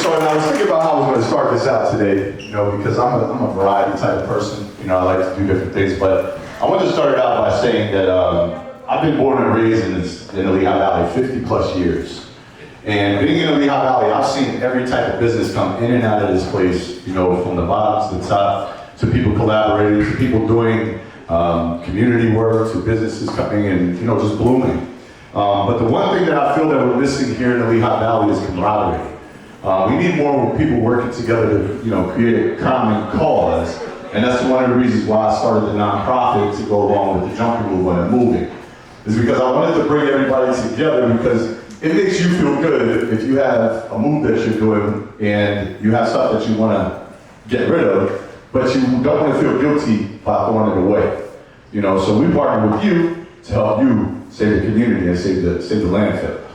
started, I was thinking about how I was going to start this out today, you know, because I'm a variety type of person. You know, I like to do different things, but I wanted to start it out by saying that I've been born and raised in the Lehigh Valley 50 plus years. And being in the Lehigh Valley, I've seen every type of business come in and out of this place, you know, from the bottom to the top, to people collaborating, to people doing community work, to businesses coming and, you know, just blooming. But the one thing that I feel that we're missing here in the Lehigh Valley is camaraderie. We need more people working together to, you know, create a common cause. And that's one of the reasons why I started the nonprofit to go along with the Junkie Movement and moving. Is because I wanted to bring everybody together because it makes you feel good if you have a move that you're doing and you have stuff that you want to get rid of, but you don't want to feel guilty by throwing it away. You know, so we partner with you to help you save the community and save the landfill.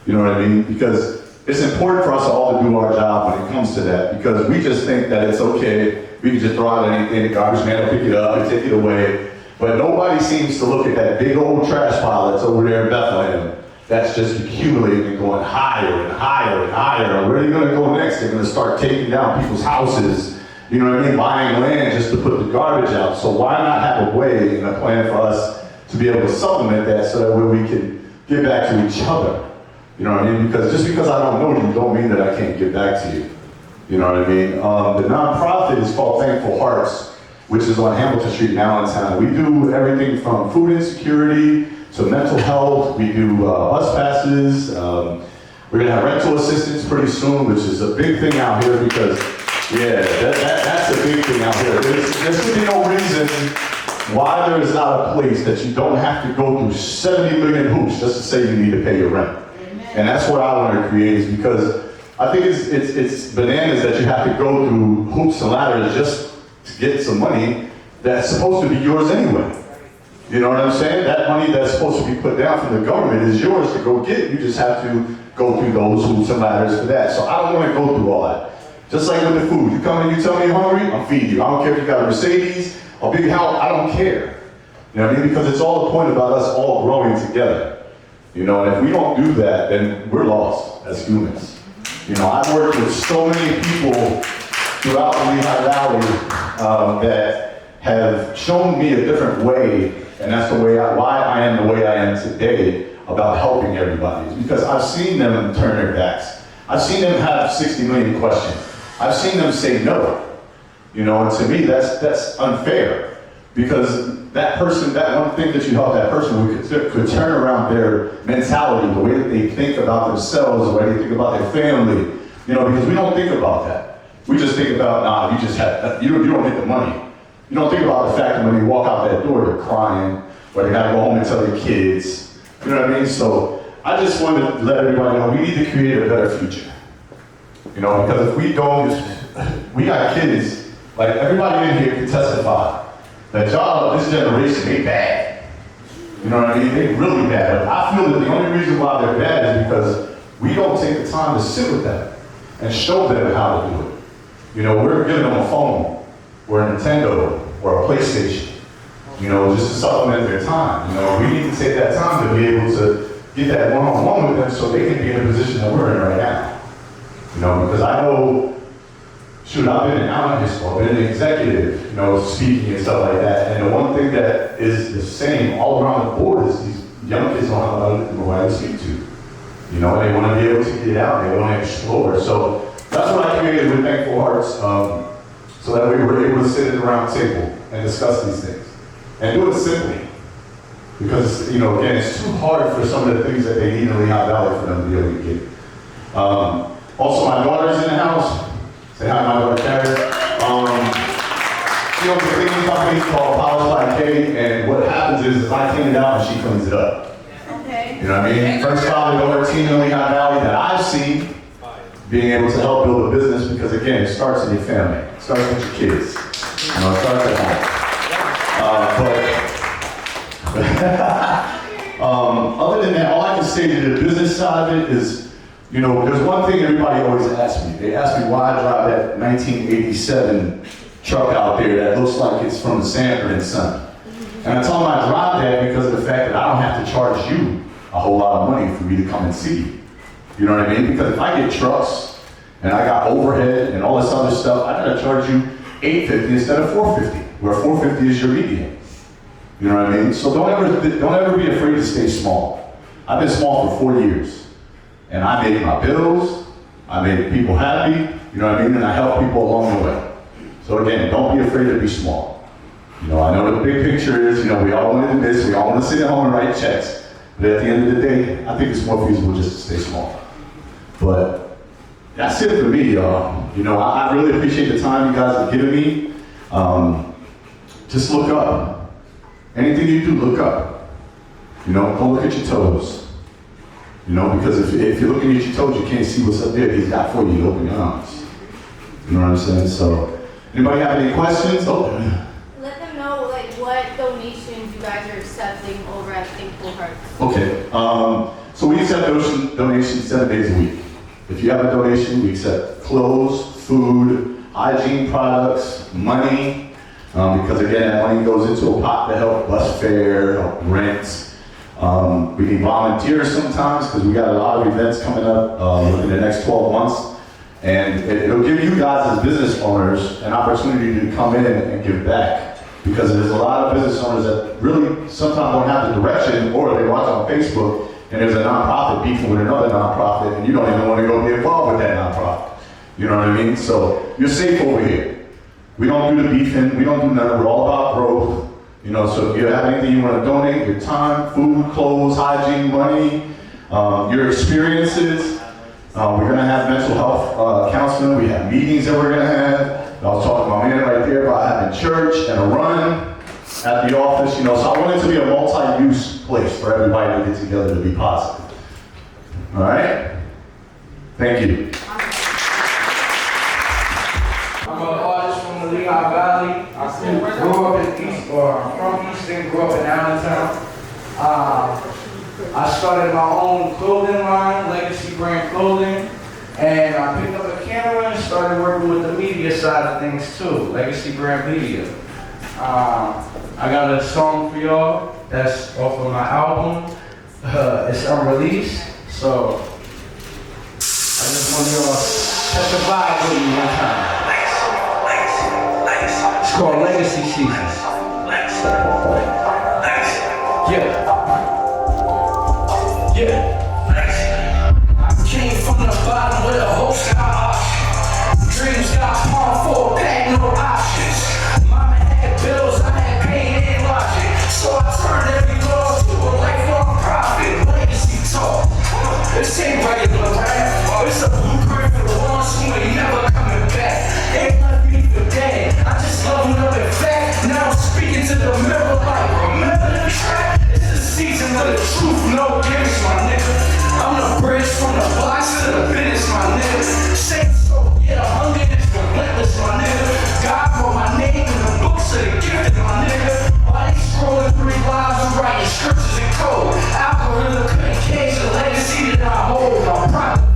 You know what I mean? Because it's important for us all to do our job when it comes to that, because we just think that it's okay, we can just throw out anything, the garbage man will pick it up and take it away. But nobody seems to look at that big old trash pile that's over there in Bethlehem that's just accumulating and going higher and higher and higher. Where are you going to go next? They're going to start taking down people's houses, you know what I mean, buying land just to put the garbage out. So why not have a way and a plan for us to be able to supplement that so that way we can give back to each other? You know what I mean? Because just because I don't know you don't mean that I can't give back to you. You know what I mean? The nonprofit is called Thankful Hearts, which is on Hamilton Street in Allentown. We do everything from food insecurity to mental health. We do bus passes. We're gonna have rental assistance pretty soon, which is a big thing out here because, yeah, that's a big thing out here. There should be no reason why there is not a place that you don't have to go through 70 million hoops just to say you need to pay your rent. And that's what I want to create, is because I think it's bananas that you have to go through hoops and ladders just to get some money that's supposed to be yours anyway. You know what I'm saying? That money that's supposed to be put down from the government is yours to go get. You just have to go through those hoops and ladders for that. So I don't want to go through all that. Just like with the food. You come and you tell me you're hungry, I'll feed you. I don't care if you got a Mercedes, a big house, I don't care. You know what I mean? Because it's all the point about us all growing together. You know, and if we don't do that, then we're lost as humans. You know, I've worked with so many people throughout the Lehigh Valley that have shown me a different way, and that's the way why I am the way I am today about helping everybody. It's because I've seen them turn their backs. I've seen them have 60 million questions. I've seen them say no. You know, and to me, that's unfair. Because that person, that one thing that you help that person could turn around their mentality, the way that they think about themselves, the way they think about their family. You know, because we don't think about that. We just think about, nah, you just have, you don't get the money. You don't think about the fact that when you walk out that door, they're crying, or they gotta go home and tell their kids. You know what I mean? So I just wanted to let everybody know we need to create a better future. You know, because if we don't, we got kids, like everybody in here can testify. That y'all, this generation, they bad. You know what I mean? They really bad. But I feel that the only reason why they're bad is because we don't take the time to sit with them and show them how to do it. You know, we're giving them a phone, or a Nintendo, or a PlayStation, you know, just to supplement their time. You know, we need to take that time to be able to get that one-on-one with them so they can be in the position that we're in right now. You know, because I know, shoot, I've been in elementary school, I've been an executive, you know, speaking and stuff like that. And the one thing that is the same all around the board is these young kids don't know how to speak to. You know, they want to be able to get out, they want to explore. So that's what I created with Thankful Hearts, so that we were able to sit at the round table and discuss these things. And do it simply. Because, you know, again, it's too hard for some of the things that they need in the Lehigh Valley for them to be able to get. Also, my daughter's in the house. Say hi, my daughter, Karen. She owns a cleaning company called Power Supply K, and what happens is I clean it out and she cleans it up. Okay. You know what I mean? First father-daughter team in the Lehigh Valley that I've seen being able to help build a business, because again, it starts in your family. It starts with your kids. You know, it starts at home. Other than that, all I can say to the business side of it is, you know, there's one thing everybody always asks me. They ask me why I drive that 1987 truck out there that looks like it's from Sanford and Son. And I tell them I drive that because of the fact that I don't have to charge you a whole lot of money for me to come and see you. You know what I mean? Because if I get trucks and I got overhead and all this other stuff, I gotta charge you $850 instead of $450, where $450 is your median. You know what I mean? So don't ever be afraid to stay small. I've been small for 4 years, and I made my bills, I made people happy, you know what I mean, and I help people along the way. So again, don't be afraid to be small. You know, I know the big picture is, you know, we all want to do this, we all want to sit at home and write checks, but at the end of the day, I think it's more feasible just to stay small. But that's it for me, y'all. You know, I really appreciate the time you guys have given me. Just look up. Anything you do, look up. You know, don't look at your toes. You know, because if you're looking at your toes, you can't see what's up there. He's got for you. You open your arms. You know what I'm saying? So, anybody have any questions? Let them know like what donations you guys are accepting over at Thankful Hearts. Okay. So we accept donations 7 days a week. If you have a donation, we accept clothes, food, hygiene products, money, because again, that money goes into a pot to help bus fare, help rent. We need volunteers sometimes because we got a lot of events coming up within the next 12 months. And it'll give you guys as business owners an opportunity to come in and give back. Because there's a lot of business owners that really sometimes don't have the direction, or they watch on Facebook and there's a nonprofit beefing with another nonprofit and you don't even want to go be involved with that nonprofit. You know what I mean? So you're safe over here. We don't do the beefing, we don't do nothing, we're all about growth. You know, so if you have anything you want to donate, your time, food, clothes, hygiene, money, your experiences. We're going to have mental health counseling. We have meetings that we're going to have. I was talking to my man right there about having church and a run at the office. You know, so I want it to be a multi-use place for everybody to get together to be positive. All right? Thank you. I'm an artist from the Lehigh Valley. I grew up in East, or I'm from Easton, grew up in Allentown. I started my own clothing line, Legacy Brand Clothing, and I picked up a camera and started working with the media side of things too, Legacy Brand Media. I got a song for y'all that's off of my album. It's unreleased, so I just want y'all to touch the vibe with me one time. It's called Legacy Seasons. Yeah. I came from the bottom with a whole sky option. Dreams got pawn for a pack, no options. Mama had bills, I had pain and logic. So I turned every loss to a lifelong profit. Legacy talk. This ain't regular rap. It's a blueprint for the ones who ain't never coming back. Ain't left me for dead. I just leveled up in fact. Now I'm speaking to the mirror like, remember the track? It's the season of the truth, no gimmicks, my nigga. I'm the bridge from the blocks to the business, my nigga. Say so, yeah, the hunger is relentless, my nigga. God wrote my name in the books of the gifted, my nigga. While they scrolling 3 lives and writing scriptures in code. Algorithm couldn't change the legacy that I hold. I'm proud of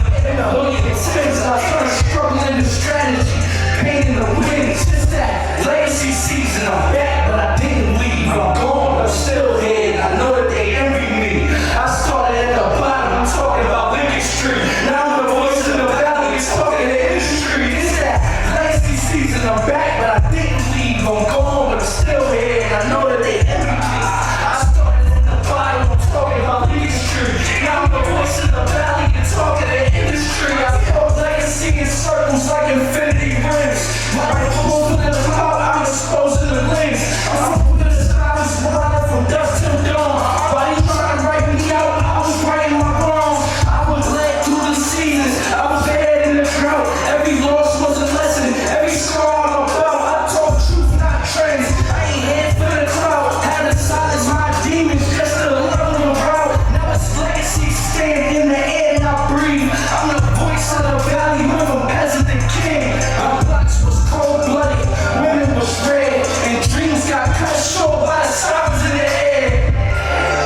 it. In the hood, it spins, I started struggling into strategy. Pain in the wind, since that legacy season, I'm back, but I didn't leave. I'm gone, but I'm still here. I know that they envy me. I started at the bottom, I'm talking about Lincoln Street. Now I'm the voice of the valley, it's talking to industry. It's that legacy season, I'm back, but I didn't leave. I'm gone, but I'm still here. I know that they envy me. I started at the bottom, I'm talking about Lincoln Street. Now I'm the voice of the valley, it's talking to industry. I felt legacy in circles like infinity rings. My proposal in the cloud, I'm exposing the links. I'm from the skies, running from dust till dawn. While you trying to write me out, I was writing my wrongs. I was led through the seasons, I was ahead in the drought. Every loss was a lesson, every scar on my belt. I told truth, not trends. I ain't here for the crowd. Had to silence my demons just to level them out. Now it's legacy stand in the air and I breathe. I'm the voice of the valley, with a peasant and king. My blocks was cold-blooded, women was red, and dreams got cut short by the stars in the air.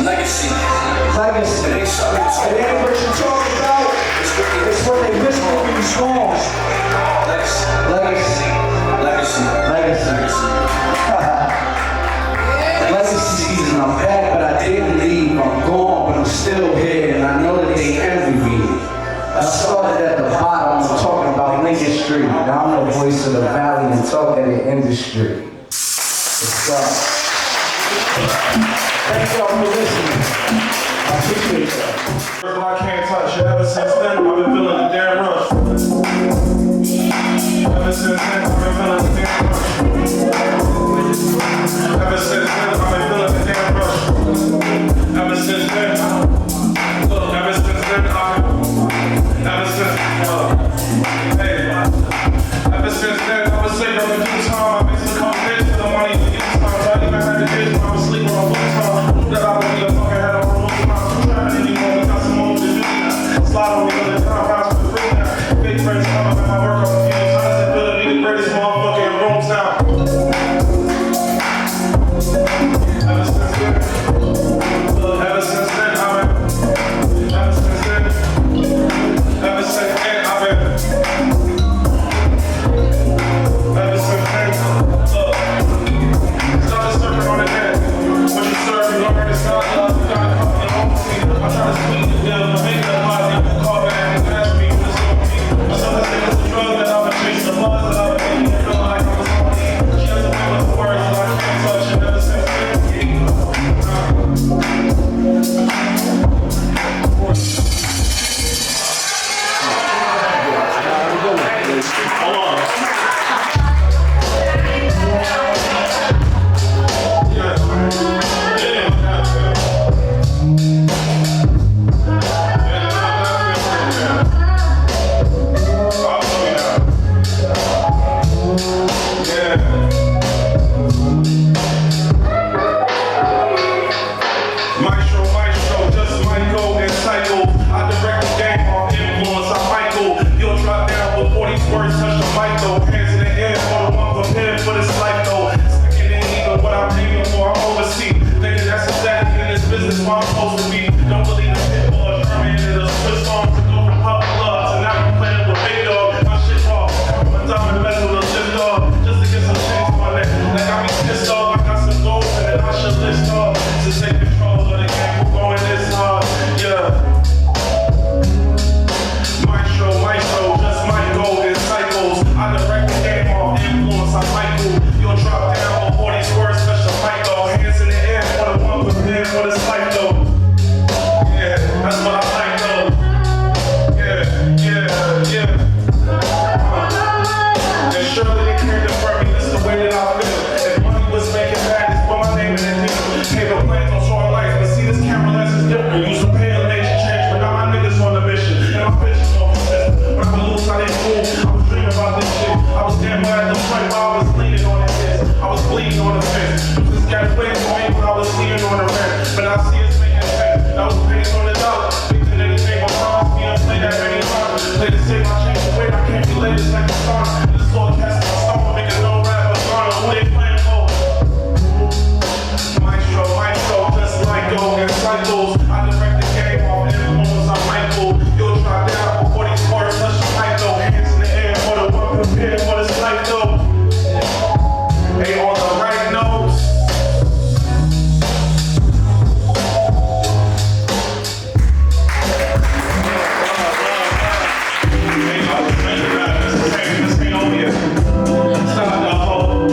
Legacy. Legacy. It ain't what you talk about, it's what they whisper in these songs. Legacy. Legacy. Legacy. Legacy. Legacy season, I'm back, but I didn't leave. I'm gone, but I'm still here, and I know that they envy me. I started at at the bottom, I'm talking about Lincoln Street. Now I'm the voice of the valley and talking the industry. What's up? Thank y'all for listening. I appreciate that. I can't touch it. Ever since then, I've been feeling the damn rush. Ever since then, I've been feeling the damn rush. Ever since then, I've been feeling the damn rush. Ever since then, look, ever since then, ever since then, I was sick of the new time. I made some confidence for the money to get time. I even had to get when I was sleeping on full time. That I would be a fucking head on road time. I'm trying anymore, we got some more to do now. Slide on me on the time, house for free now. Big friends come up in my work on the few times. It feel to be the greatest motherfucker in rooms now. Ever since then, look, ever since then, I've been, ever since then, ever since then, I've been, ever since then, look, started surfing on the net. When you surf, you learn it's not love, you gotta come in home to me. I try to squeeze the deal, I make it a party, call back and ask me what it's gonna be. I saw that thing was a drug that I've been chasing, the buzz that I've been making, feeling like I was on me. She has a way with the words that I can't touch, and ever since then, hold on. Maestro, just Michael and Psycho. I direct the game off influence. I'm Michael. You'll drop down before these words touch the mic though. Hands in the air for the one prepared for this life though. Second ain't even what I'm aiming for. I'm overseas. Thinking that's exactly in this business where I'm supposed to be. Don't believe in hip or a German and a Swiss arm to go from puppy love to now you playing with big dog. My shit off. I'm done with messing with a shit dog. Just to get some change on my neck. Like I be pissed off. I got some goals and then I should list off. To take control of the game. We're going this hard. Yeah. Maestro, just Michael and Psychos. I direct the game off influence. I'm Michael. You'll drop down before these words touch the mic though. Hands in the air for the one prepared for this life though. Yeah, that's what I like though. Yeah. And surely they can't defer me. This is the way that I feel. If money was making bad, it's put my name in it. Paper plans on short life, but see this camera lens is different. Used to pay a major change, but now my niggas on the mission. And my vision's on persistent. When I was loose, I didn't move. I was dreaming about this shit. I was damn glad the front while I was leaning on his fist. I was bleeding on the fence. This guy playing for me when I was leaning on the rent. But I see it's making sense. I was paying on the dollar. Bigger than anything, my promise me to play that many times. Play to save my change the weight. I can't be late, it's like a song. This is all cast my stomach, make a no rap, but gone. Who they playing for? Maestro, just Michael and Psychos. I direct the game off influence. I'm Michael. You'll drop down before these words touch the mic though. Hands in the air for the one prepared for this life though. They on the right notes. This ain't over yet. Stop the whole.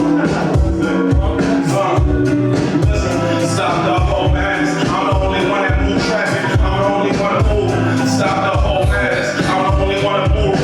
Listen, stop the whole madness. I'm the only one that move traffic. I'm the only one to move. Stop the whole madness. I'm the only one to move.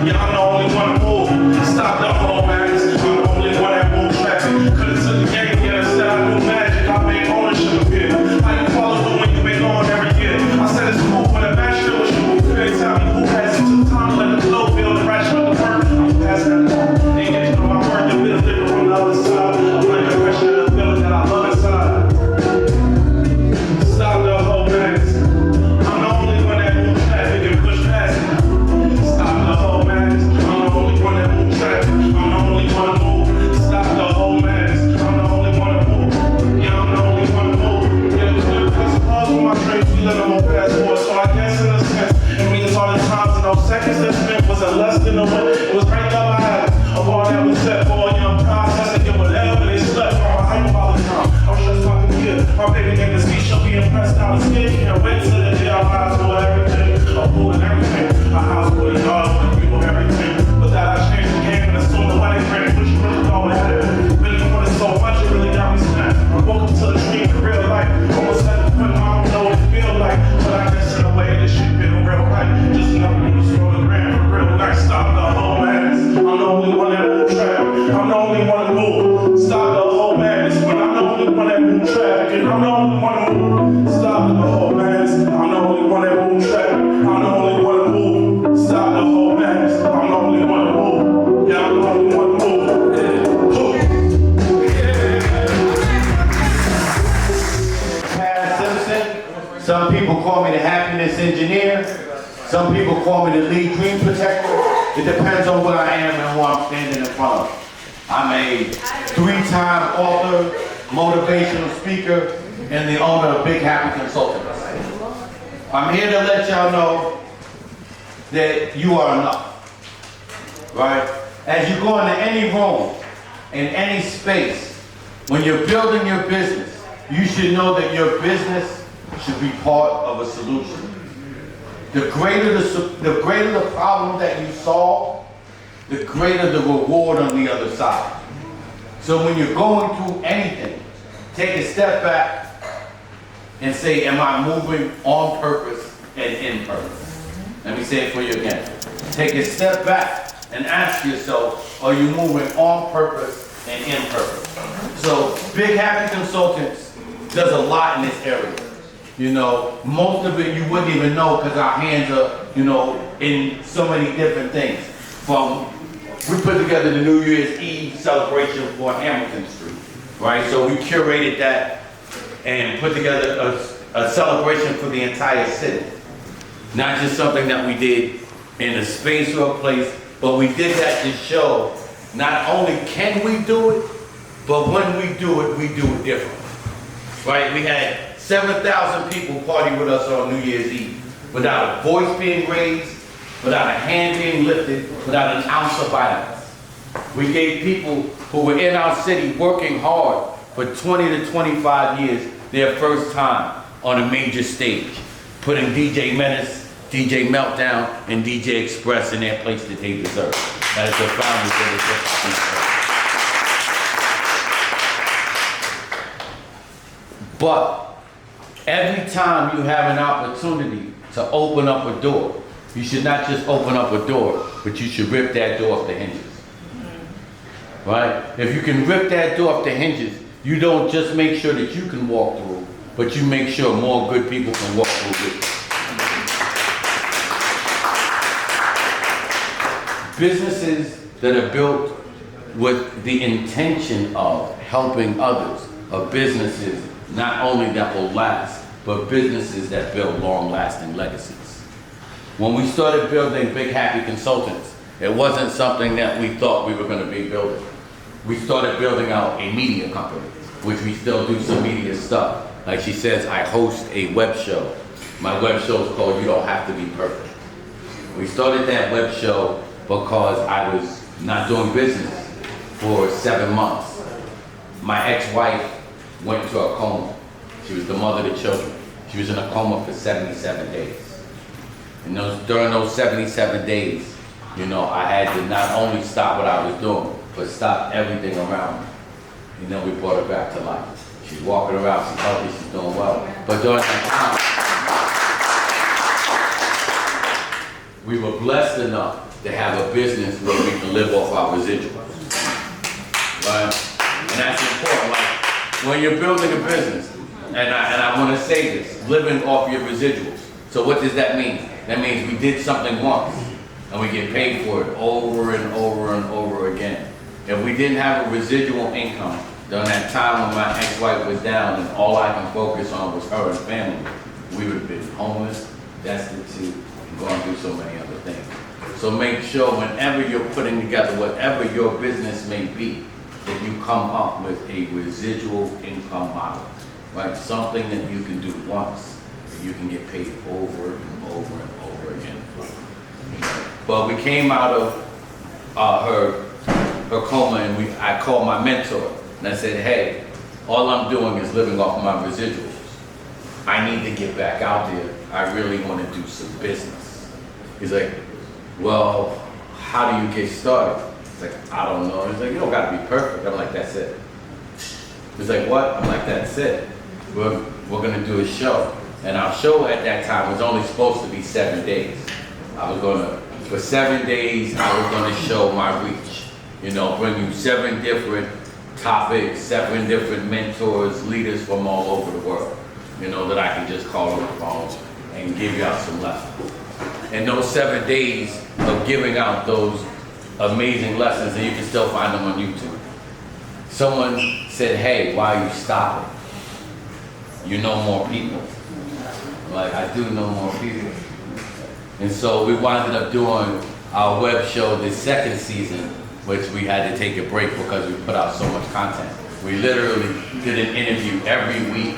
Yeah, I'm the only one to move. Stop the whole madness. I'm the only one that move traffic. Could've took the game, yeah, instead I knew magic. I made ownership appear. How you follow the when you been on every year? I said it's cool when the match still was you. Couldn't tell me who has it. Took time to let the flow feel the ratchet of the work. I'm past that point. Ain't get to know my word. The bit different from the other side. I'm like the pressure of the feeling that I love inside. Stop the whole madness. I'm the only one that moves traffic and push past it. Stop the whole madness. I'm the only one that moves traffic. I'm the only one to move. Stop the whole madness. I'm the only one to move. Yeah, I'm the only one to move. Yeah, it was good because of pause with my dreams. We live on passport, so I guess in a sense, it means all the times and those seconds that spent wasn't less than a win. It was right up I had. A bar that was set for a young process and get whatever they slept on. My hyperbolic time. I was just talking here. My baby name is C. She'll be impressed out of skin. Can't wait till the day our lives for everything. A pool and everything. A house with a dog and a view of everything. But that I changed the game and assumed the wedding ring. Which you really go ahead. Really wanted so much, it really got me snapped. I woke up to the dream in real life. Almost at the point I don't know what it feel like. But I guess in a way this shit feel real right. Just enough to do scroll the gram for real life. Stop the whole madness. I'm the only one that move traffic. I'm the only one to move. Stop the whole madness. When I'm the only one that move traffic. And I'm the only one to move. Stop the whole madness. I'm the only one that move traffic. I'm the only one to move. Stop the whole madness. I'm the only one to move. Yeah, I'm the only one to move. Some people call me the happiness engineer. Some people call me the lead dream protector. It depends on what I am and who I'm standing in front of. I'm a 3-time author, motivational speaker, and the owner of Big Happy Consultants. I'm here to let y'all know that you are enough, right? As you go into any room, in any space, when you're building your business, you should know that your business should be part of a solution. The greater the problem that you solve, the greater the reward on the other side. So when you're going through anything, take a step back and say, am I moving on purpose and in purpose? Let me say it for you again. Take a step back and ask yourself, are you moving on purpose and in purpose? So Big Happy Consultants does a lot in this area. You know, most of it you wouldn't even know because our hands are, you know, in so many different things. We put together the New Year's Eve celebration for Hamilton Street, right? So we curated that and put together a celebration for the entire city. Not just something that we did in a space or a place, but we did that to show not only can we do it, but when we do it differently, right? We had 7,000 people party with us on New Year's Eve without a voice being raised, without a hand being lifted, without an ounce of violence. We gave people who were in our city working hard for 20 to 25 years their first time on a major stage, putting DJ Menace, DJ Meltdown, and DJ Express in their place that they deserve. That is the founders of the Tipsy. But every time you have an opportunity to open up a door, you should not just open up a door, but you should rip that door off the hinges. Right? If you can rip that door off the hinges, you don't just make sure that you can walk through, but you make sure more good people can walk through with you. Businesses that are built with the intention of helping others are businesses not only that will last, but businesses that build long-lasting legacies. When we started building Big Happy Consultants, it wasn't something that we thought we were going to be building. We started building out a media company, which we still do some media stuff. Like she says, I host a web show. My web show is called You Don't Have to Be Perfect. We started that web show because I was not doing business for 7 months. My ex-wife went into a coma. She was the mother of the children. She was in a coma for 77 days. And during those 77 days, you know, I had to not only stop what I was doing, but stop everything around me. And then we brought her back to life. She's walking around, she's healthy, she's doing well. But during that time, we were blessed enough to have a business where we can live off our residuals. Right? And that's important. Like, when you're building a business, and I want to say this, living off your residuals. So what does that mean? That means we did something once, and we get paid for it over and over and over again. If we didn't have a residual income during that time when my ex-wife was down and all I can focus on was her and family, we would have been homeless, destitute, and going through so many other things. So make sure whenever you're putting together whatever your business may be, that you come up with a residual income model, right? Something that you can do once, that you can get paid over and over and over again for. But we came out of her Tacoma, and I called my mentor, and I said, hey, all I'm doing is living off my residuals. I need to get back out there. I really want to do some business. He's like, well, how do you get started? He's like, I don't know. He's like, you don't got to be perfect. I'm like, that's it. He's like, what? I'm like, that's it. We're going to do a show. And our show at that time was only supposed to be 7 days. For 7 days, I was going to show my reach. You know, bring you 7 different topics, 7 different mentors, leaders from all over the world. You know, that I can just call on the phone and give you out some lessons. And those 7 days of giving out those amazing lessons, and you can still find them on YouTube. Someone said, hey, why are you stopping? You know more people. I'm like, I do know more people. And so we wound up doing our web show this second season, which we had to take a break because we put out so much content. We literally did an interview every week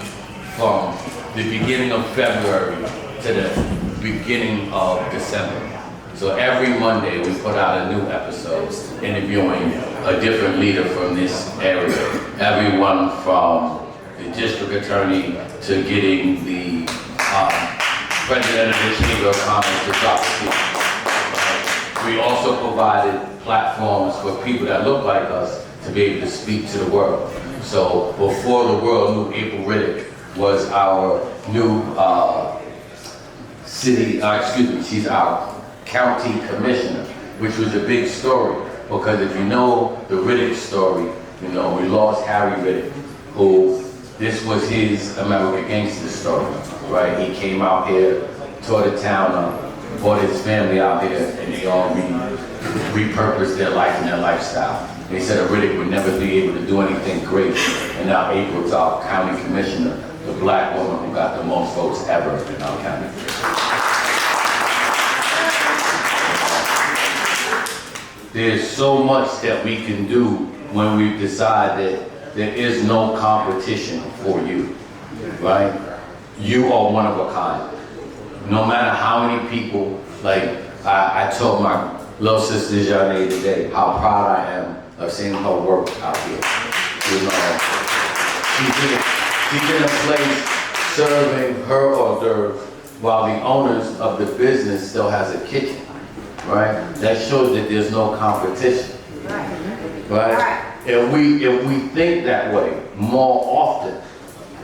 from the beginning of February to the beginning of December. So every Monday we put out a new episode interviewing a different leader from this area. Everyone from the district attorney to getting the president of the Chamber of Commerce to talk to people. We also provided platforms for people that look like us to be able to speak to the world. So before the world knew April Riddick was our new she's our county commissioner, which was a big story, because if you know the Riddick story, you know, we lost Harry Riddick, who, this was his American Gangster story, right? He came out here, tore the town up, brought his family out here, and they all repurposed their life and their lifestyle. They said that Riddick would never be able to do anything great, and now April's our county commissioner, the black woman who got the most votes ever in our county. There's so much that we can do when we decide that there is no competition for you, right? You are one of a kind. No matter how many people, like I told my little sister Janae today how proud I am of seeing her work out here. You know, she's in a place serving her hors d'oeuvres while the owners of the business still has a kitchen. Right? That shows that there's no competition. Right? If we think that way more often,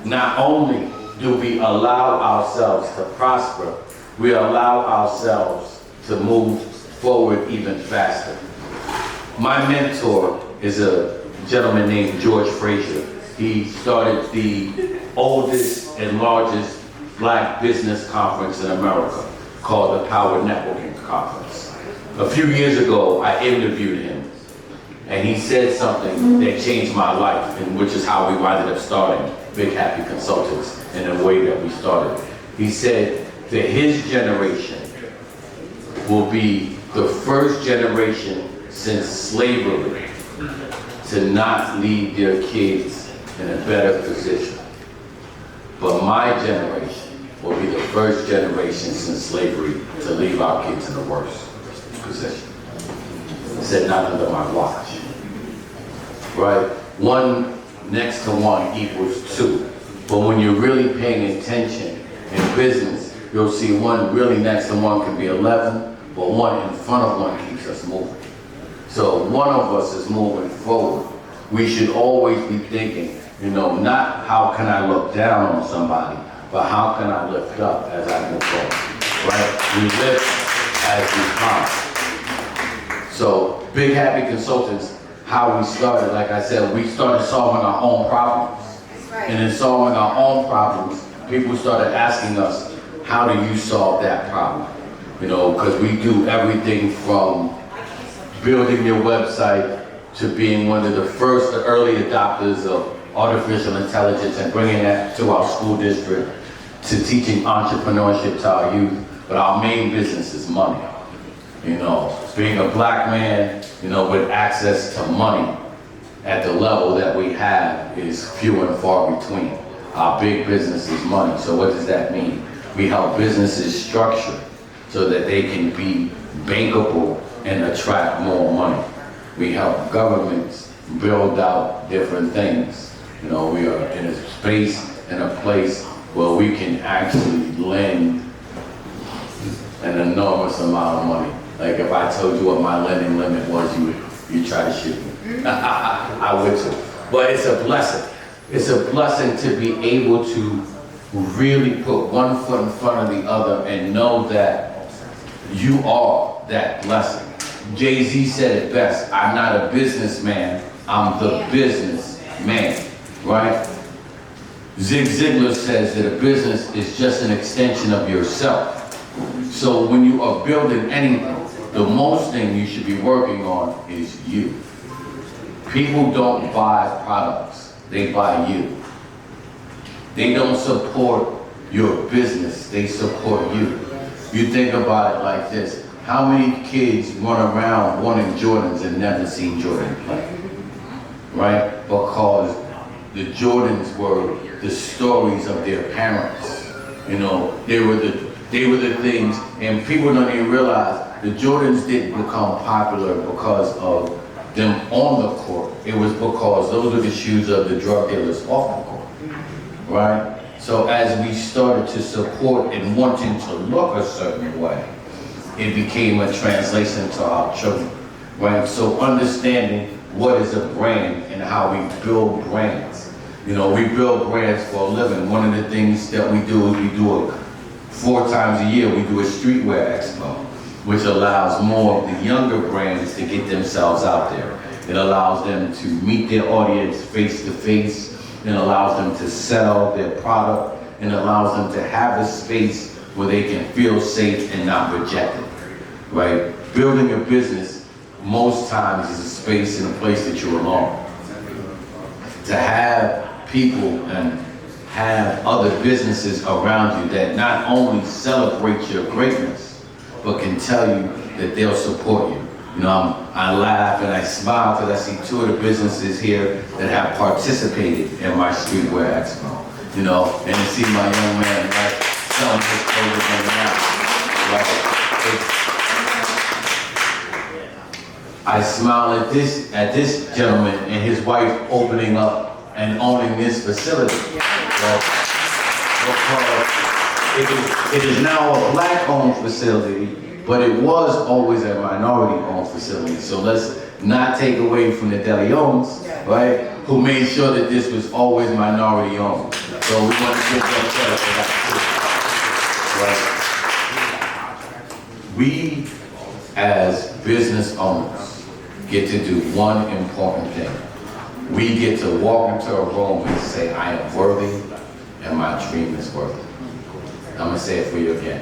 not only do we allow ourselves to prosper, we allow ourselves to move forward even faster. My mentor is a gentleman named George Frazier. He started the oldest and largest black business conference in America called the Power Networking Conference. A few years ago, I interviewed him, and he said something that changed my life, and which is how we wound up starting Big Happy Consultants in the way that we started. He said that his generation will be the first generation since slavery to not leave their kids in a better position. But my generation will be the first generation since slavery to leave our kids in the worst position. He said, not under my watch. Right? 1 next to 1 equals 2. But when you're really paying attention in business, you'll see 1 really next to 1 can be 11, but 1 in front of 1 keeps us moving. So one of us is moving forward. We should always be thinking, you know, not how can I look down on somebody, but how can I lift up as I move forward, right? We lift as we climb. So Big Happy Consultants, how we started, like I said, we started solving our own problems. And in solving our own problems, people started asking us, how do you solve that problem? You know, because we do everything from building your website to being one of the first early adopters of artificial intelligence and bringing that to our school district, to teaching entrepreneurship to our youth. But our main business is money. You know, being a black man, you know, with access to money at the level that we have is few and far between. Our big business is money. So what does that mean? We help businesses structure so that they can be bankable and attract more money. We help governments build out different things. You know, we are in a space and a place where we can actually lend an enormous amount of money. Like if I told you what my lending limit was, you try to shoot me. I would too. But it's a blessing. It's a blessing to be able to really put one foot in front of the other and know that you are that blessing. Jay-Z said it best, I'm not a businessman, I'm the businessman, right? Zig Ziglar says that a business is just an extension of yourself. So when you are building anything, the most thing you should be working on is you. People don't buy products, they buy you. They don't support your business, they support you. You think about it like this, how many kids run around wanting Jordans and never seen Jordan play? Right? Because the Jordans were the stories of their parents. You know, they were the things, and people don't even realize the Jordans didn't become popular because of them on the court. It was because those were the shoes of the drug dealers off the court, right? So as we started to support and wanting to look a certain way, it became a translation to our children, right? So understanding what is a brand and how we build brands. You know, we build brands for a living. One of the things that we do is we do 4 times a year, we do a streetwear expo, which allows more of the younger brands to get themselves out there. It allows them to meet their audience face to face. It allows them to sell their product, and allows them to have a space where they can feel safe and not rejected, right? Building a business, most times, is a space and a place that you're alone. To have people and have other businesses around you that not only celebrate your greatness, but can tell you that they'll support you. You know, I laugh and I smile because I see 2 of the businesses here that have participated in my streetwear expo. You know, and to see my young man, right, selling his clothes on the out. I smile at this gentleman and his wife opening up and owning this facility. Right? Because it is now a black-owned facility, but it was always a minority-owned facility. So let's not take away from the De Leons, right, who made sure that this was always minority-owned. So we want to give them credit for that too. Right? We, as business owners, get to do one important thing. We get to walk into a room and say, I am worthy and my dream is worthy. I'm gonna say it for you again.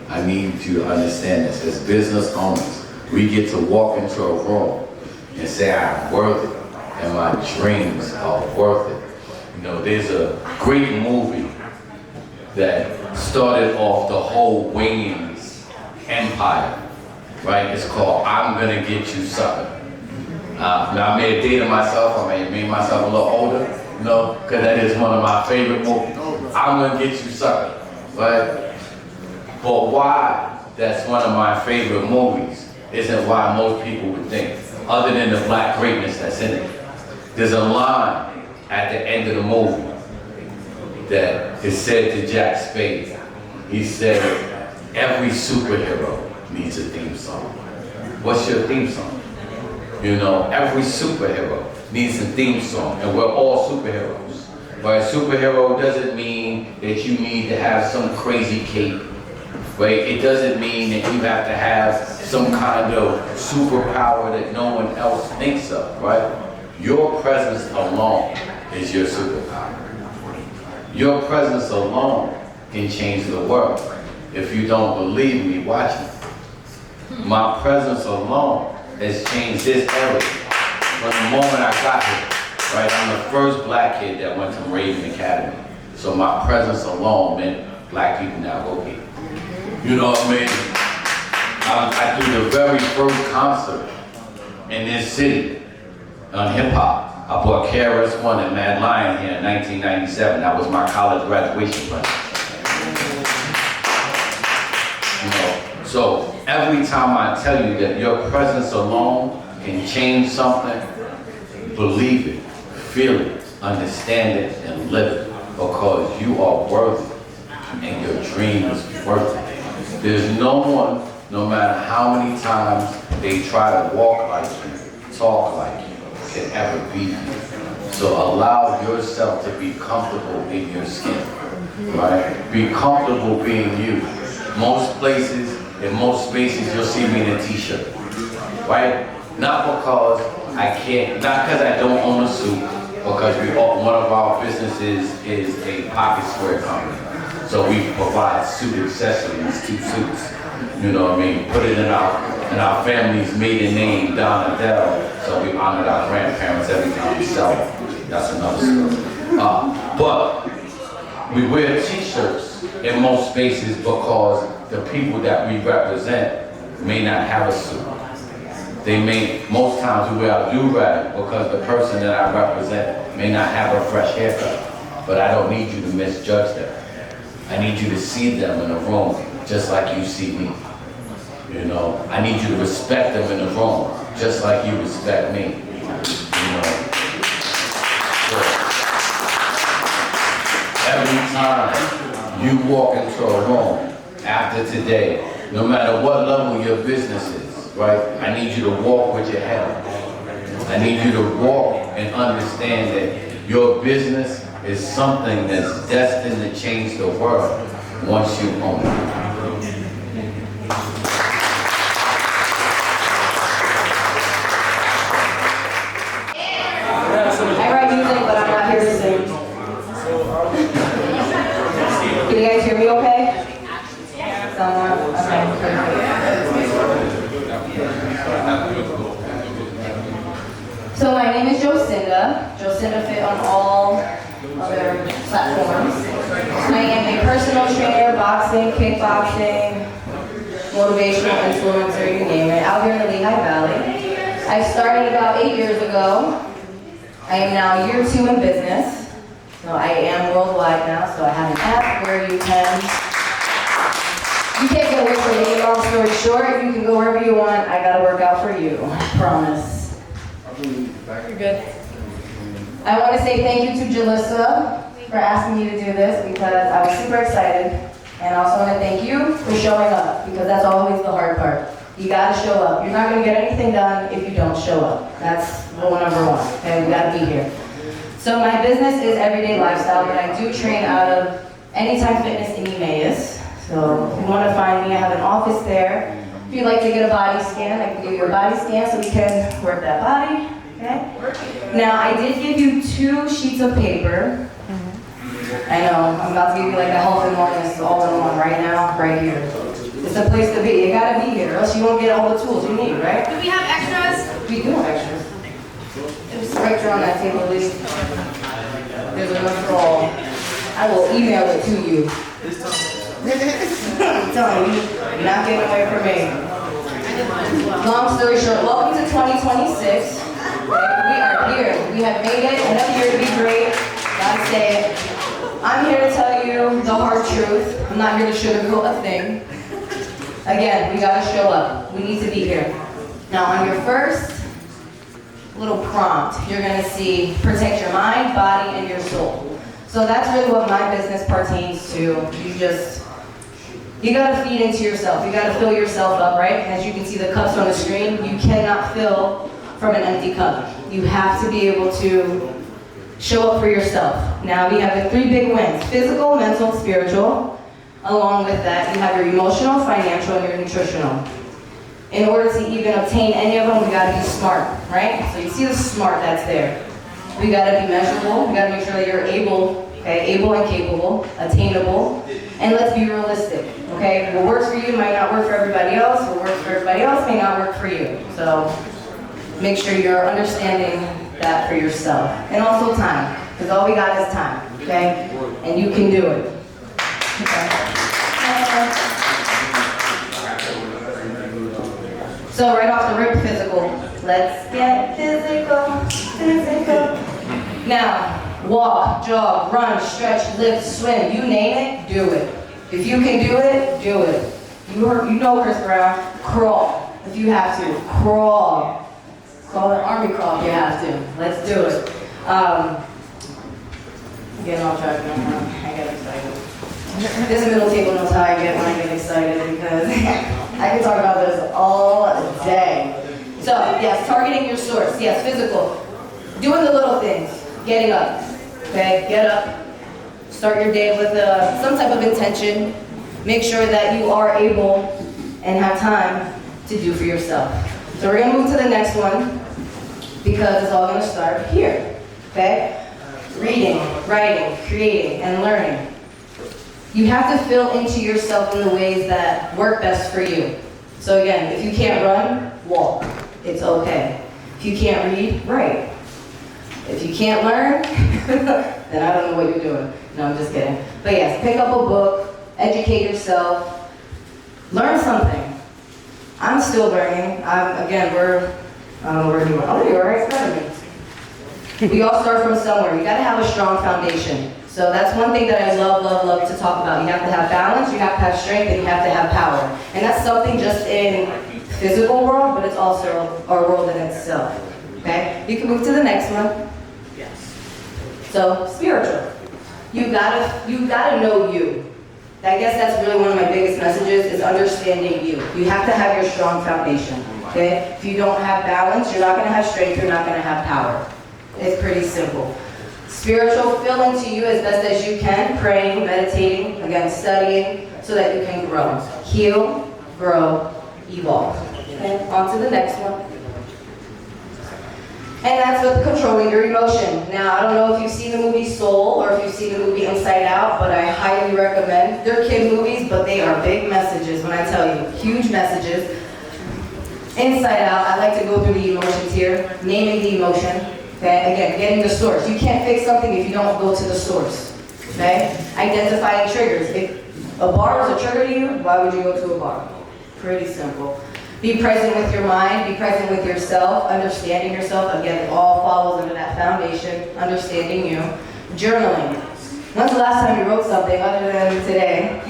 I need you to understand this. As business owners, we get to walk into a room and say, I am worthy and my dreams are worth it. You know, there's a great movie that started off the whole Wayne's empire, right? It's called I'm Gonna Get You Sucker. Now I may have dated myself, I may have made myself a little older, you know, because that is one of my favorite movies. I'm Gonna Get You Sucker, right? But why that's one of my favorite movies isn't why most people would think, other than the black greatness that's in it. There's a line at the end of the movie that is said to Jack Spade. He said, every superhero needs a theme song. What's your theme song? You know, every superhero needs a theme song, and we're all superheroes. But a superhero doesn't mean that you need to have some crazy cape, right? It doesn't mean that you have to have some kind of superpower that no one else thinks of, right? Your presence alone is your superpower. Your presence alone can change the world. If you don't believe me, watch me. My presence alone has changed this area from the moment I got here, right? I'm the first black kid that went to Raven Academy. So my presence alone meant black people now go here. You know what I mean? I threw the very first concert in this city on hip hop. I brought KRS-One and Mad Lion here in 1997. That was my college graduation present. You know, so every time I tell you that your presence alone can change something, believe it, feel it, understand it, and live it, because you are worthy and your dream is worth it. There's no one, no matter how many times they try to walk like you, talk like you, can ever be you. So allow yourself to be comfortable in your skin, right? Be comfortable being you. Most places, in most spaces, you'll see me in a t-shirt, right? Not because I can't, not because I don't own a suit, because one of our businesses is a pocket square company. So we provide suit accessories, 2 suits. You know what I mean? Put it in our family's maiden name, Don Adele. So we honored our grandparents every time we sell them. That's another story. But we wear t-shirts in most spaces because the people that we represent may not have a suit. Most times we wear a do-rag because the person that I represent may not have a fresh haircut. But I don't need you to misjudge them. I need you to see them in the room just like you see me. You know, I need you to respect them in the room just like you respect me. You know. So, every time you walk into a room after today, no matter what level your business is, right? I need you to walk with your head up. I need you to walk and understand that your business is something that's destined to change the world once you own it. I write music, but I'm not here to sing. Can you guys hear me okay? Someone? Okay. So my name is Jocinda. Jocinda fit on all other platforms. I am a personal trainer, boxing, kickboxing, motivational influencer, you name it, out here in the Lehigh Valley. I started about 8 years ago. I am now year 2 in business. So I am worldwide now, so I have an app where you can't get away from me. Long story short, you can go wherever you want. I gotta work out for you, I promise. You're good. I want to say thank you to Jalissa for asking me to do this because I was super excited. And I also want to thank you for showing up because that's always the hard part. You got to show up. You're not going to get anything done if you don't show up. That's rule number 1. Okay, we got to be here. So my business is Everyday Lifestyle, but I do train out of Anytime Fitness in Emmaus. So if you want to find me, I have an office there. If you'd like to get a body scan, I can give you a body scan so we can work that body. Okay? Now, I did give you 2 sheets of paper. I know, I'm about to give you like a health and wellness all in one right now, right here. It's a place to be. You gotta be here, or else you won't get all the tools you need, right? Do we have extras? We do have extras. It's right there on that table, please. There's enough for all. I will email it to you. I'm telling you, you're not getting away from me. Long story short, welcome to 2026. We are here. We have made it. Another year to be great. Gotta say it. I'm here to tell you the hard truth. I'm not here to sugarcoat a thing. Again, we gotta show up. We need to be here. Now, on your first little prompt, you're gonna see protect your mind, body, and your soul. So that's really what my business pertains to. You gotta feed into yourself. You gotta fill yourself up, right? As you can see the cups on the screen, you cannot fill from an empty cup. You have to be able to show up for yourself. Now we have the 3 big wins: physical, mental, spiritual. Along with that, you have your emotional, financial, and your nutritional. In order to even obtain any of them, we gotta be smart, right? So you see the smart that's there. We gotta be measurable. We gotta make sure that you're able, okay, able and capable, attainable, and let's be realistic, okay? What works for you might not work for everybody else. What works for everybody else may not work for you. So make sure you're understanding that for yourself. And also time, because all we got is time, okay? And you can do it. Okay. So right off the rip, physical. Let's get physical. Now, walk, jog, run, stretch, lift, swim, you name it, do it. If you can do it, do it. You know Chris Brown, crawl. If you have to, crawl. Call it army crawl if you have to. Let's do it. Getting off track now. I get excited. This middle table knows how I get when I get excited because I can talk about this all day. So, yes, targeting your source. Yes, physical. Doing the little things. Getting up. Okay, get up. Start your day with some type of intention. Make sure that you are able and have time to do for yourself. So we're gonna move to the next one because it's all gonna start here. Okay? Reading, writing, creating, and learning. You have to fill into yourself in the ways that work best for you. So again, if you can't run, walk. It's okay. If you can't read, write. If you can't learn, then I don't know what you're doing. No, I'm just kidding. But yes, pick up a book, educate yourself, learn something. I'm still learning. I don't know where you are. Oh, you're right in front of me. We all start from somewhere. You gotta have a strong foundation. So that's one thing that I love to talk about. You have to have balance, you have to have strength, and you have to have power. And that's something just in physical world, but it's also our world in itself. Okay? You can move to the next one. So, spiritual. You gotta know you. I guess that's really one of my biggest messages is understanding you. You have to have your strong foundation. Okay? If you don't have balance, you're not gonna have strength, you're not gonna have power. It's pretty simple. Spiritual, fill into you as best as you can, praying, meditating, again, studying, so that you can grow. Heal, grow, evolve. Okay, on to the next one. And that's with controlling your emotion. Now, I don't know if you've seen the movie Soul or if you've seen the movie Inside Out, but I highly recommend. They're kid movies, but they are big messages when I tell you, huge messages. Inside Out, I like to go through the emotions here, naming the emotion. Okay, again, getting the source. You can't fix something if you don't go to the source. Okay? Identifying triggers. If a bar is a trigger to you, why would you go to a bar? Pretty simple. Be present with your mind, be present with yourself, understanding yourself. Again, it all follows under that foundation, understanding you. Journaling. When's the last time you wrote something other than today?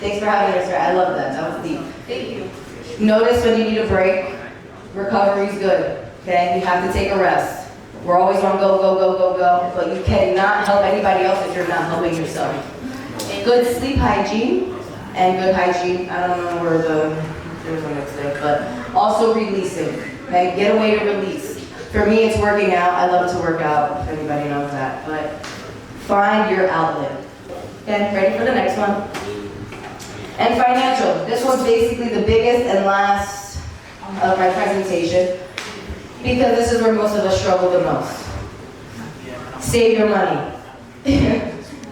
Thanks for having us here. I love that. That was deep. Thank you. Notice when you need a break. Recovery's good. Okay, you have to take a rest. We're always on go, but you cannot help anybody else if you're not helping yourself. Good sleep hygiene and good hygiene. I don't know where there's one next thing, but also releasing. Okay, get a way to release. For me, it's working out. I love to work out, if anybody knows that, but find your outlet. Okay, ready for the next one? And financial. This one's basically the biggest and last of my presentation, because this is where most of us struggle the most. Save your money.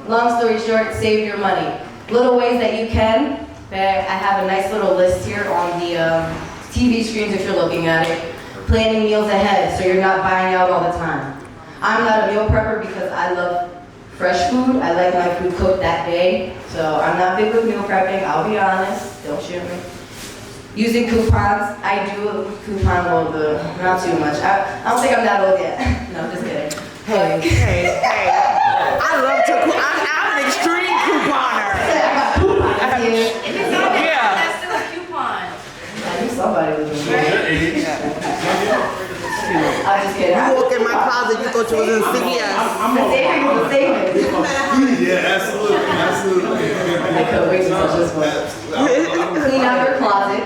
Long story short, save your money. Little ways that you can. Okay, I have a nice little list here on the TV screens if you're looking at it. Planning meals ahead so you're not buying out all the time. I'm not a meal prepper because I love fresh food. I like my food cooked that day. So I'm not big with meal prepping, I'll be honest. Don't shoot me. Using coupons, I do a coupon old, not too much. I don't think I'm that old yet. No, I'm just kidding. Hey. I love to I'm an extreme couponer. If it's not Yeah. that's still a coupon. I knew somebody was doing that. I'm just kidding. You walk in my closet, you thought you was in CVS. The savings. Yeah, absolutely. I couldn't wait to touch this one. Clean out your closet.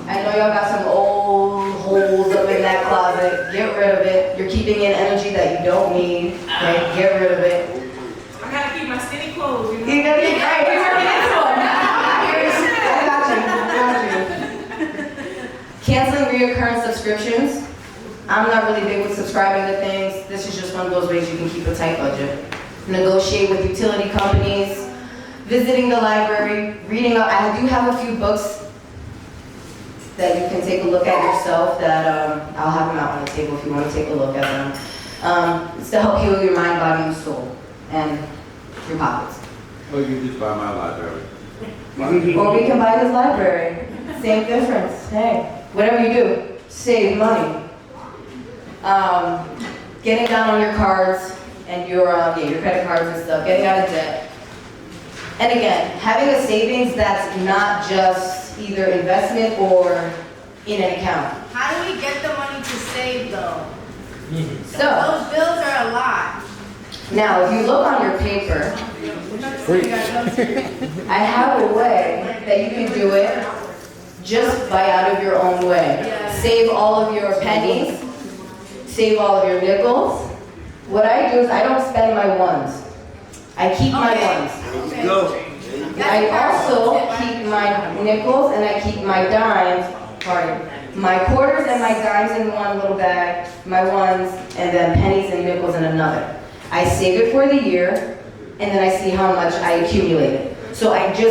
I know y'all got some old holes up in that closet. Get rid of it. You're keeping in energy that you don't need. Okay, get rid of it. I gotta keep my skinny clothes. You know? You gotta get right. We're working this one. I got you. Canceling reoccurring subscriptions. I'm not really big with subscribing to things. This is just one of those ways you can keep a tight budget. Negotiate with utility companies. Visiting the library. Reading. I do have a few books that you can take a look at yourself that I'll have them out on the table if you want to take a look at them. It's to help heal your mind, body, and soul, and your pockets. Or you just buy my library. Or we can buy this library. Same difference. Hey, whatever you do, save money. Getting down on your cards and your credit cards and stuff, getting out of debt. And again, having a savings that's not just either investment or in an account. How do we get the money to save though? So, Those bills are a lot. now if you look on your paper, I have a way that you can do it just by out of your own way. Save all of your pennies, save all of your nickels. What I do is I don't spend my ones. I keep my ones. I also keep my nickels and I keep my dimes, my quarters and my dimes in one little bag, my ones, and then pennies and nickels in another. I save it for the year, and then I see how much I accumulated. So I do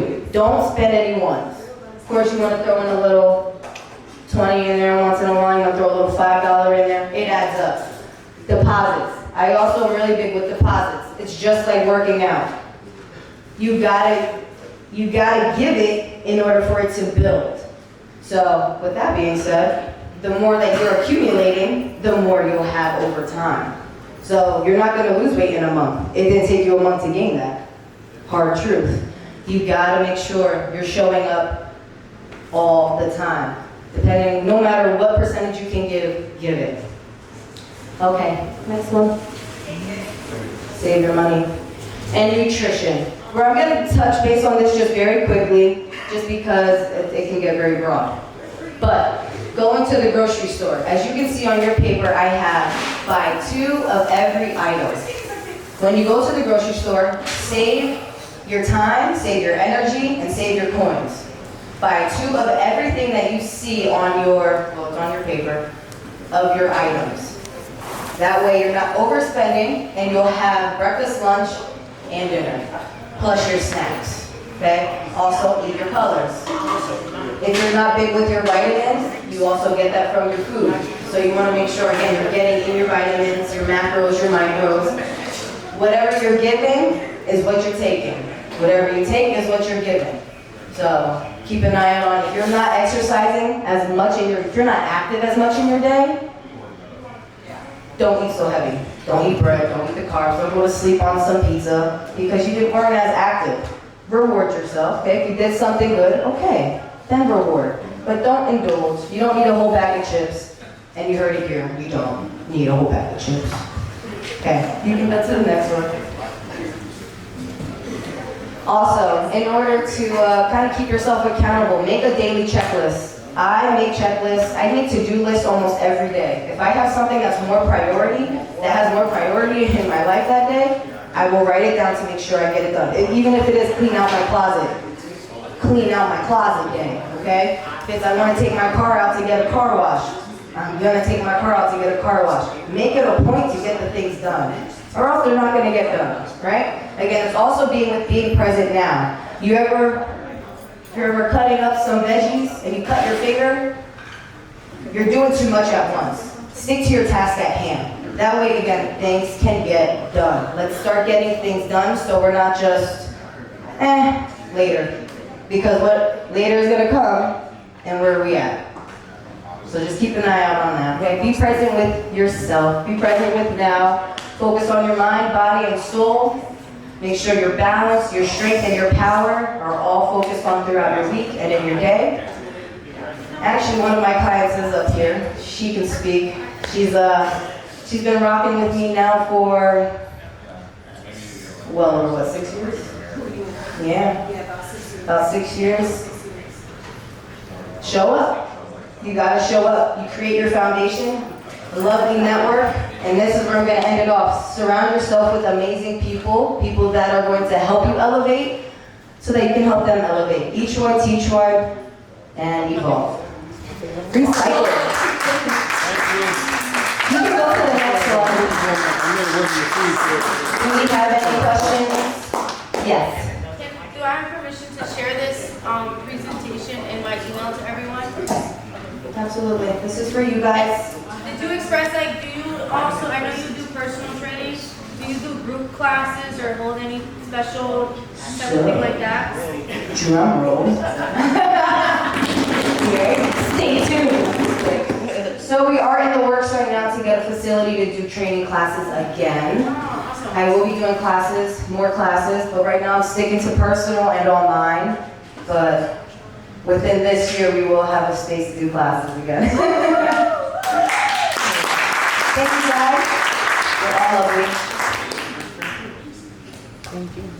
it. Don't spend any ones. Of course, you want to throw in a little 20 in there once in a while. You want to throw a little $5 in there. It adds up. Deposits. I also am really big with deposits. It's just like working out. You gotta give it in order for it to build. So with that being said, the more that you're accumulating, the more you'll have over time. So you're not gonna lose weight in a month. It didn't take you a month to gain that. Hard truth. You gotta make sure you're showing up all the time. Depending, no matter what percentage you can give it. Okay, next one. Save your money. And nutrition. Where I'm gonna touch base on this just very quickly, just because it can get very broad. But going to the grocery store, as you can see on your paper, I have buy 2 of every item. When you go to the grocery store, save your time, save your energy, and save your coins. Buy 2 of everything that you see on your, well, it's on your paper, of your items. That way you're not overspending and you'll have breakfast, lunch, and dinner, plus your snacks, okay? Also eat your colors. If you're not big with your vitamins, you also get that from your food. So you wanna make sure, again, you're getting in your vitamins, your macros, your micros. Whatever you're giving is what you're taking. Whatever you take is what you're giving. So keep an eye out on, if you're not exercising as much if you're not active as much in your day, don't eat so heavy. Don't eat bread, don't eat the carbs, don't go to sleep on some pizza because you weren't as active. Reward yourself, okay? If you did something good, okay, then reward. But don't indulge. You don't need a whole bag of chips. And you heard it here, you don't need a whole bag of chips. Okay, you can go to the next one. Also, in order to kind of keep yourself accountable, make a daily checklist. I make checklists, I make to-do lists almost every day. If I have something that's more priority, that has more priority in my life that day, I will write it down to make sure I get it done. Even if it is clean out my closet day, okay? Because I want to take my car out to get a car wash. I'm gonna take my car out to get a car wash. Make it a point to get the things done, or else they're not gonna get done, right? Again, it's also being present now. You're ever cutting up some veggies and you cut your finger? You're doing too much at once. Stick to your task at hand. That way, again, things can get done. Let's start getting things done so we're not just, later. Because what later is gonna come, and where are we at? So just keep an eye out on that, okay? Be present with yourself. Be present with now. Focus on your mind, body, and soul. Make sure your balance, your strength, and your power are all focused on throughout your week and in your day. Actually, one of my clients is up here. She can speak. She's been rocking with me now for, well, over what, 6 years? Yeah, about 6 years. Show up. You gotta show up. You create your foundation, a lovely network, and this is where I'm gonna end it off. Surround yourself with amazing people that are going to help you elevate so that you can help them elevate. Each one, teach one, and evolve. Recycle. You can go to the next one. Do we have any questions? Yes. Do I have permission to share this presentation in my email to everyone? Absolutely. This is for you guys. Did you express, like, do you also, I know you do personal training, do you do group classes or hold any special type of thing like that? Drum roll. Stay tuned. So we are in the works right now to get a facility to do training classes again. I will be doing classes, more classes, but right now I'm sticking to personal and online. But within this year, we will have a space to do classes again. Thank you guys. You're all lovely. Thank you.